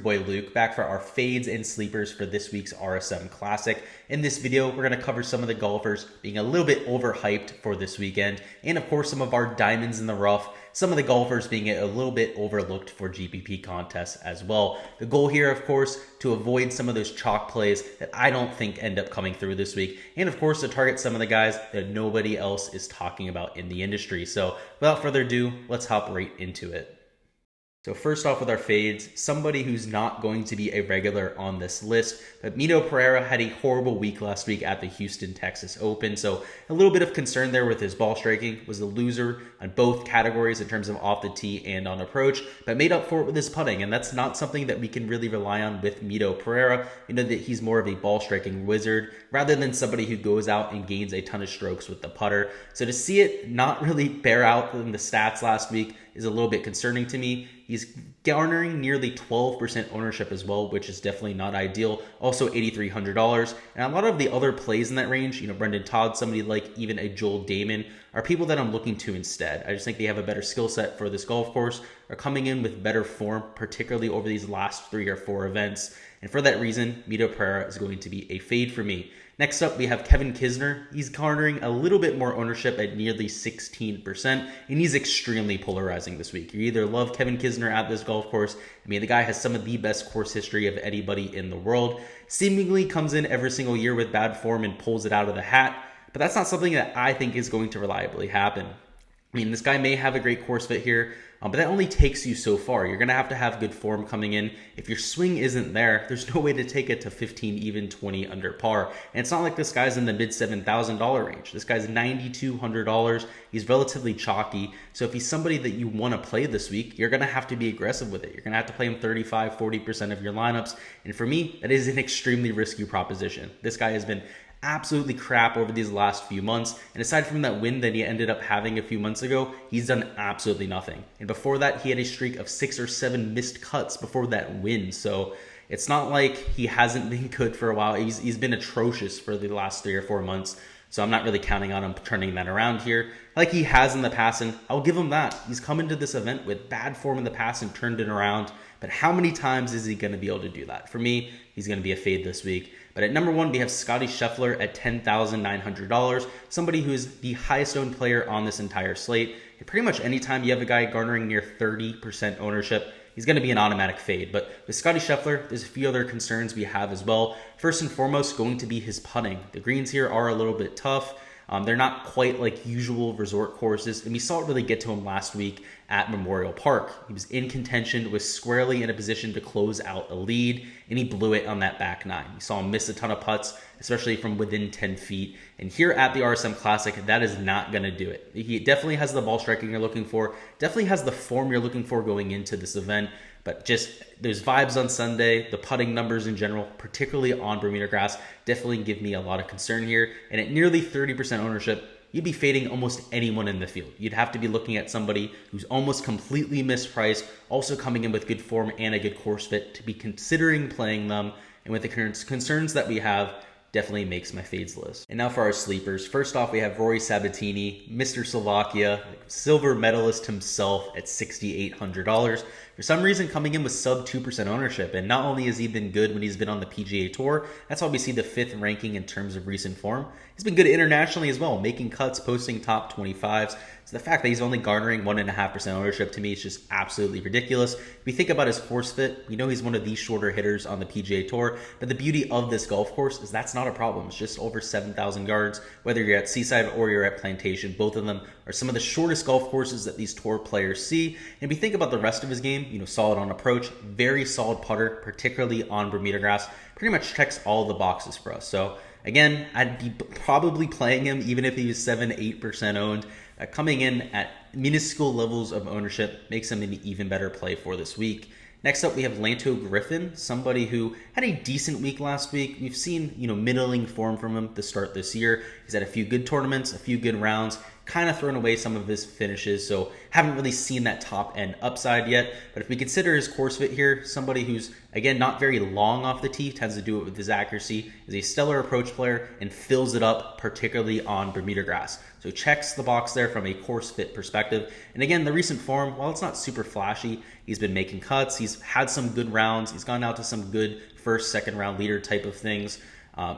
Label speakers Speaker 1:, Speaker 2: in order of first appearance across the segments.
Speaker 1: boy Luke, back for our fades and sleepers for this week's RSM Classic. In this video, we're going to cover some of the golfers being a little bit overhyped for this weekend, and of course some of our diamonds in the rough, some of the golfers being a little bit overlooked for GPP contests as well. The goal here, of course, to avoid some of those chalk plays that I don't think end up coming through this week, and of course to target some of the guys that nobody else is talking about in the industry. So without further ado, let's hop right into it. So first off with our fades, somebody who's not going to be a regular on this list, but Mito Pereira had a horrible week last week at the Houston, Texas Open. So a little bit of concern there with his ball striking, was the loser on both categories in terms of off the tee and on approach, but made up for it with his putting. And that's not something that we can really rely on with Mito Pereira. We know that he's more of a ball striking wizard rather than somebody who goes out and gains a ton of strokes with the putter. So to see it not really bear out in the stats last week is a little bit concerning to me. He's garnering nearly 12% ownership as well, which is definitely not ideal. Also $8,300. And a lot of the other plays in that range, Brendon Todd, somebody like even a Joel Damon, are people that I'm looking to instead. I just think they have a better skill set for this golf course, are coming in with better form, particularly over these last 3 or 4 events. And for that reason, Mito Pereira is going to be a fade for me. Next up, we have Kevin Kisner. He's garnering a little bit more ownership at nearly 16%, and he's extremely polarizing this week. You either love Kevin Kisner at this golf course. I mean, the guy has some of the best course history of anybody in the world. Seemingly comes in every single year with bad form and pulls it out of the hat, but that's not something that I think is going to reliably happen. I mean, this guy may have a great course fit here, but that only takes you so far. You're going to have good form coming in. If your swing isn't there, there's no way to take it to 15, even 20 under par. And it's not like this guy's in the mid $7,000 range. This guy's $9,200. He's relatively chalky. So if he's somebody that you want to play this week, you're going to have to be aggressive with it. You're going to have to play him 35, 40% of your lineups. And for me, that is an extremely risky proposition. This guy has been absolutely crap over these last few months, and aside from that win that he ended up having a few months ago, he's done absolutely nothing. And before that, he had a streak of 6 or 7 missed cuts before that win. So it's not like he hasn't been good for a while. He's been atrocious for the last 3 or 4 months. So I'm not really counting on him turning that around here like he has in the past, and I'll give him that. He's come into this event with bad form in the past and turned it around, but how many times is he going to be able to do that? For me, he's going to be a fade this week. But at number 1, we have Scottie Scheffler at $10,900, somebody who is the highest owned player on this entire slate. And pretty much anytime you have a guy garnering near 30% ownership, he's going to be an automatic fade. But with Scottie Scheffler, there's a few other concerns we have as well. First and foremost, going to be his putting. The greens here are a little bit tough. They're not quite like usual resort courses, and we saw it really get to him last week at Memorial Park. He was in contention, was squarely in a position to close out a lead, and he blew it on that back 9. You saw him miss a ton of putts, especially from within 10 feet. And here at the RSM Classic, that is not going to do it. He definitely has the ball striking you're looking for, definitely has the form you're looking for going into this event, but just there's vibes on Sunday. The putting numbers in general, particularly on Bermuda grass, definitely give me a lot of concern here. And at nearly 30% ownership, you'd be fading almost anyone in the field. You'd have to be looking at somebody who's almost completely mispriced, also coming in with good form and a good course fit to be considering playing them. And with the concerns that we have, definitely makes my fades list. And now for our sleepers. First off, we have Rory Sabbatini, Mr. Slovakia, silver medalist himself at $6,800. For some reason, coming in with sub 2% ownership. And not only has he been good when he's been on the PGA Tour, that's why we see the 5th ranking in terms of recent form. He's been good internationally as well, making cuts, posting top 25s. So the fact that he's only garnering 1.5% ownership to me is just absolutely ridiculous. If we think about his course fit, we know he's one of the shorter hitters on the PGA Tour, but the beauty of this golf course is that's not a problem. It's just over 7,000 yards, whether you're at Seaside or you're at Plantation. Both of them are some of the shortest golf courses that these tour players see. And if we think about the rest of his game, solid on approach, very solid putter, particularly on Bermuda grass, pretty much checks all the boxes for us. So again, I'd be probably playing him even if he was 7-8% owned. Coming in at minuscule levels of ownership makes him an even better play for this week. Next up, we have Lanto Griffin, somebody who had a decent week last week. We've seen, middling form from him to start this year. He's had a few good tournaments, a few good rounds, kind of thrown away some of his finishes, so haven't really seen that top end upside yet. But if we consider his course fit here, somebody who's, again, not very long off the tee, tends to do it with his accuracy, is a stellar approach player and fills it up, particularly on Bermuda grass. So checks the box there from a course fit perspective. And again, the recent form, while it's not super flashy, he's been making cuts. He's had some good rounds. He's gone out to some good first, second round leader type of things.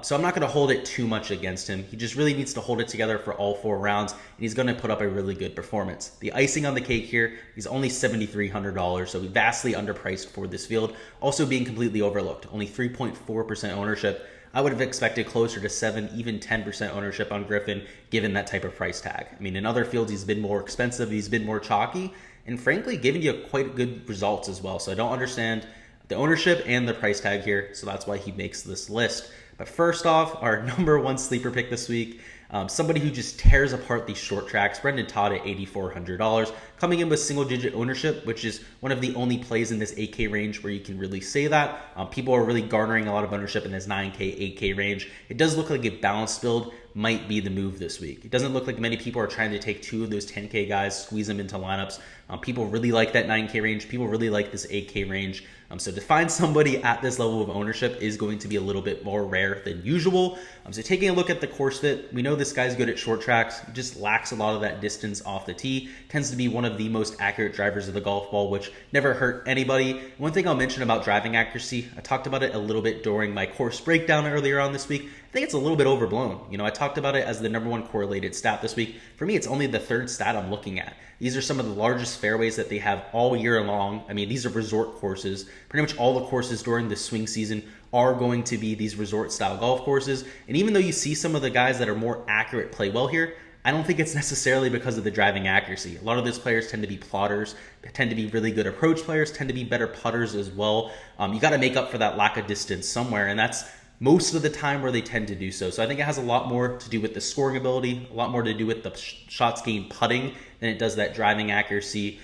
Speaker 1: So I'm not going to hold it too much against him. He just really needs to hold it together for all 4 rounds, and he's going to put up a really good performance. The icing on the cake here, he's only $7,300, so vastly underpriced for this field. Also being completely overlooked, only 3.4% ownership. I would have expected closer to 7, even 10% ownership on Griffin, given that type of price tag. I mean, in other fields, he's been more expensive, he's been more chalky, and frankly, giving you quite good results as well. So I don't understand the ownership and the price tag here, so that's why he makes this list. But first off, our number 1 sleeper pick this week, somebody who just tears apart these short tracks, Brendon Todd at $8,400, coming in with single-digit ownership, which is one of the only plays in this 8K range where you can really say that. People are really garnering a lot of ownership in this 9K, 8K range. It does look like a balanced build might be the move this week. It doesn't look like many people are trying to take 2 of those 10K guys, squeeze them into lineups. People really like that 9K range. People really like this 8K range. So to find somebody at this level of ownership is going to be a little bit more rare than usual. So taking a look at the course fit, we know this guy's good at short tracks, just lacks a lot of that distance off the tee, tends to be one of the most accurate drivers of the golf ball, which never hurt anybody. One thing I'll mention about driving accuracy, I talked about it a little bit during my course breakdown earlier on this week. I think it's a little bit overblown. I talked about it as the number 1 correlated stat this week. For me, it's only the 3rd stat I'm looking at. These are some of the largest fairways that they have all year long. I mean, these are resort courses. Pretty much all the courses during the swing season are going to be these resort style golf courses. And even though you see some of the guys that are more accurate play well here, I don't think it's necessarily because of the driving accuracy. A lot of those players tend to be plotters, tend to be really good approach players, tend to be better putters as well. You got to make up for that lack of distance somewhere, and that's most of the time where they tend to do so. So I think it has a lot more to do with the scoring ability, a lot more to do with the shots gained putting than it does that driving accuracy.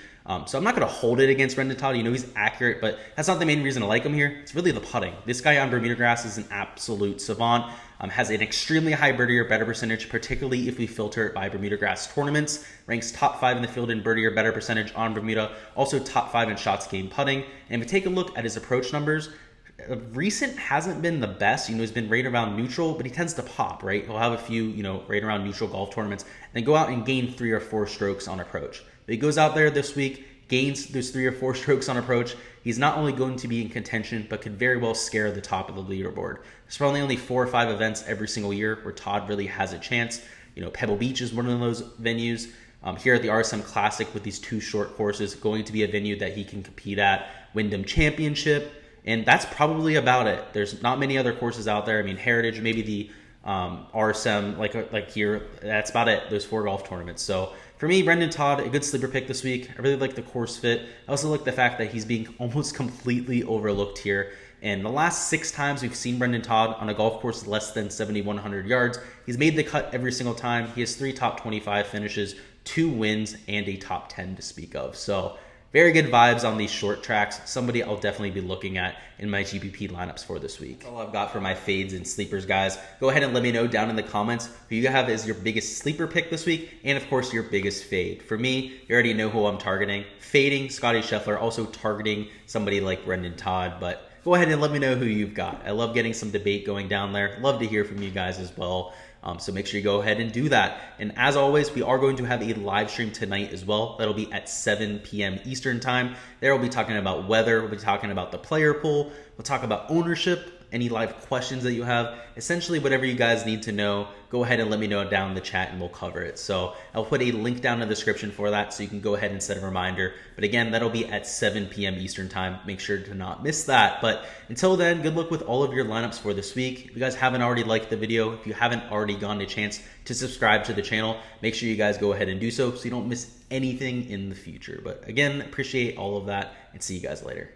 Speaker 1: So I'm not going to hold it against Brendon Todd. He's accurate, but that's not the main reason I like him here. It's really the putting. This guy on Bermuda grass is an absolute savant. Has an extremely high birdie or better percentage, particularly if we filter it by Bermuda grass tournaments. Ranks top 5 in the field in birdie or better percentage on Bermuda. Also top 5 in shots gained putting. And if we take a look at his approach numbers, recent hasn't been the best. He's been right around neutral, but he tends to pop, right? He'll have a few, right around neutral golf tournaments, and then go out and gain 3 or 4 strokes on approach. But he goes out there this week, gains those 3 or 4 strokes on approach. He's not only going to be in contention, but could very well scare the top of the leaderboard. There's probably only 4 or 5 events every single year where Todd really has a chance. Pebble Beach is one of those venues. Here at the RSM Classic with these 2 short courses, going to be a venue that he can compete at. Wyndham Championship. And that's probably about it. There's not many other courses out there. I mean, Heritage, maybe the RSM, like here, that's about it. Those 4 golf tournaments. So for me, Brendon Todd, a good sleeper pick this week. I really like the course fit. I also like the fact that he's being almost completely overlooked here. And the last 6 times we've seen Brendon Todd on a golf course less than 7,100 yards, he's made the cut every single time. He has 3 top 25 finishes, 2 wins, and a top 10 to speak of. So very good vibes on these short tracks. Somebody I'll definitely be looking at in my GPP lineups for this week. That's all I've got for my fades and sleepers, guys. Go ahead and let me know down in the comments who you have as your biggest sleeper pick this week, and of course your biggest fade. For me, you already know who I'm targeting. Fading Scottie Scheffler, also targeting somebody like Brendon Todd, but go ahead and let me know who you've got. I love getting some debate going down there. Love to hear from you guys as well. So make sure you go ahead and do that. And as always, we are going to have a live stream tonight as well. That'll be at 7 p.m. Eastern time. There we'll be talking about weather. We'll be talking about the player pool. We'll talk about ownership, any live questions that you have. Essentially, whatever you guys need to know, go ahead and let me know down in the chat and we'll cover it. So I'll put a link down in the description for that so you can go ahead and set a reminder. But again, that'll be at 7 p.m. Eastern time. Make sure to not miss that. But until then, good luck with all of your lineups for this week. If you guys haven't already liked the video, if you haven't already gotten a chance to subscribe to the channel, make sure you guys go ahead and do so you don't miss anything in the future. But again, appreciate all of that and see you guys later.